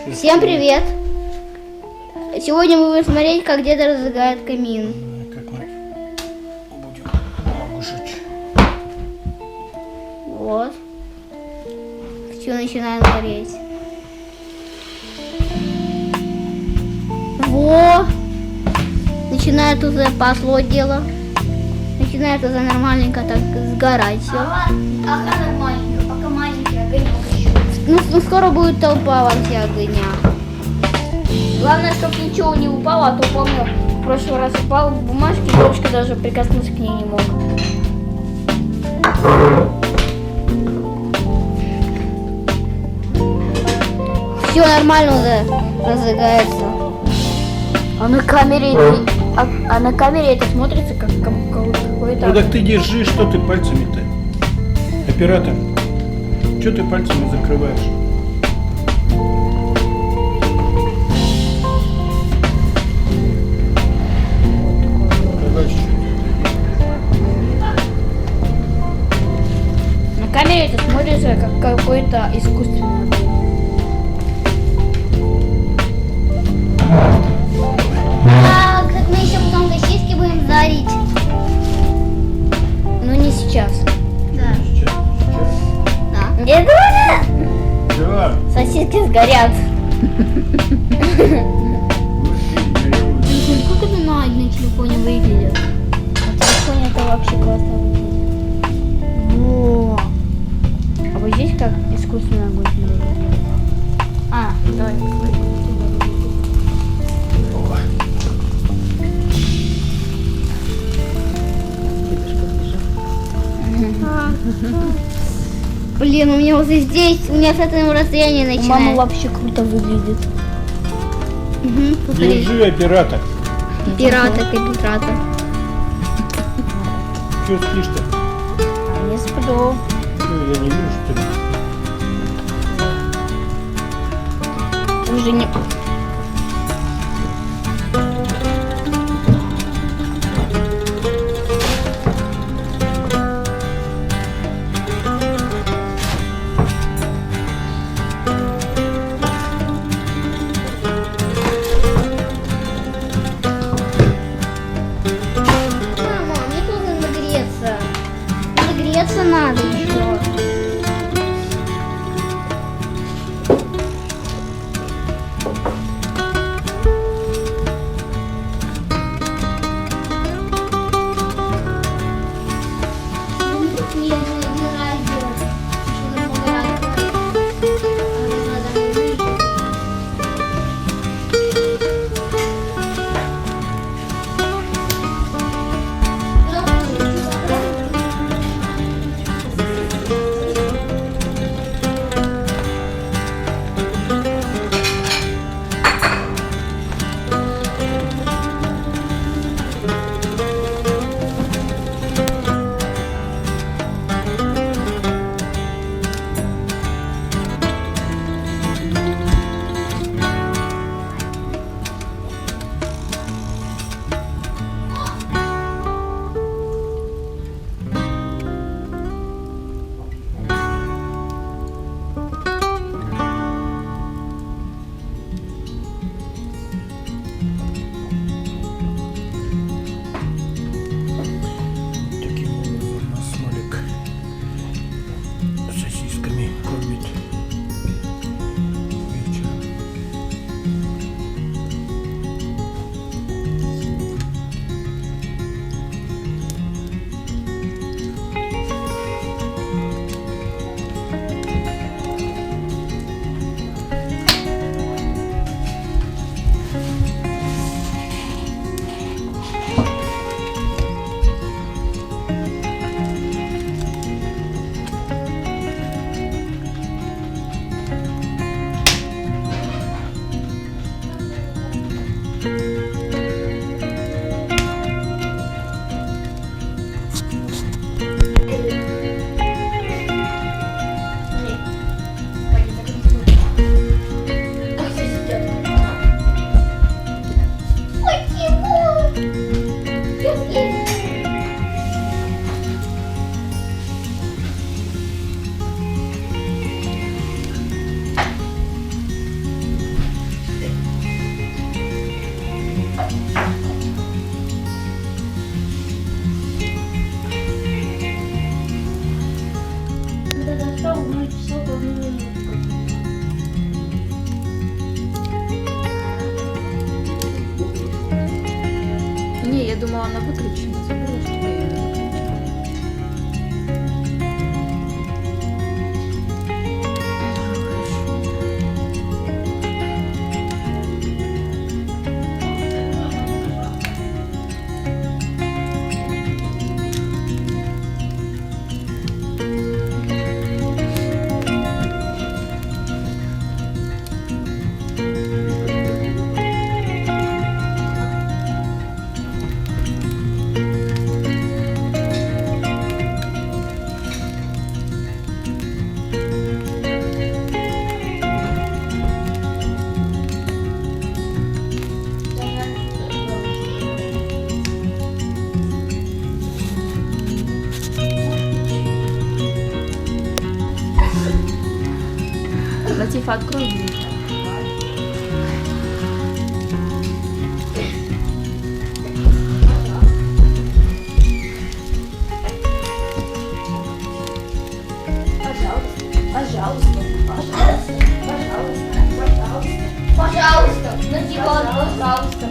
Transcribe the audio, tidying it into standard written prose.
Всем привет! Сегодня мы будем смотреть, как дед разжигает камин. Как мы будем жечь. Вот. Все начинает гореть. Во! Начинает уже пошло дело. Начинает уже нормальненько так сгорать все. Ага, нормальненько, пока маленький огонек еще. Ну скоро будет толпа во все огня. Главное, чтобы ничего не упало, а то помню, в прошлый раз упал в бумажке, девушка даже прикоснуться к ней не мог. Все нормально уже разжигается. А на камере это смотрится как какой-то... Ну так ты держи, что ты пальцами-то? Оператор, что ты пальцами закрываешь? На камере это смотрится как какой-то искусственный огонь. Так мы еще потом сосиски будем жарить. Но не сейчас. Да. Нет, Да. сосиски сгорят. Как это на телефоне выглядит? На телефоне это вообще классно выглядит. Во. А вот здесь как искусственный огонь смотрит. А, давай. Блин, у меня уже здесь, у меня с этого расстояния начинает. Мама вообще круто выглядит. Угу, повтори. Держи, оператор. Пирата, капитрата. Что спишь-то? А я сплю. Ну, я не вижу, что ли. Уже не... Мама, мне тоже нагреться. Нагреться надо еще. я думала, вона виключена. Забула, що я її не виключила. Латифа, открой дверь. Пожалуйста. Ну, типа, вот, пожалуйста.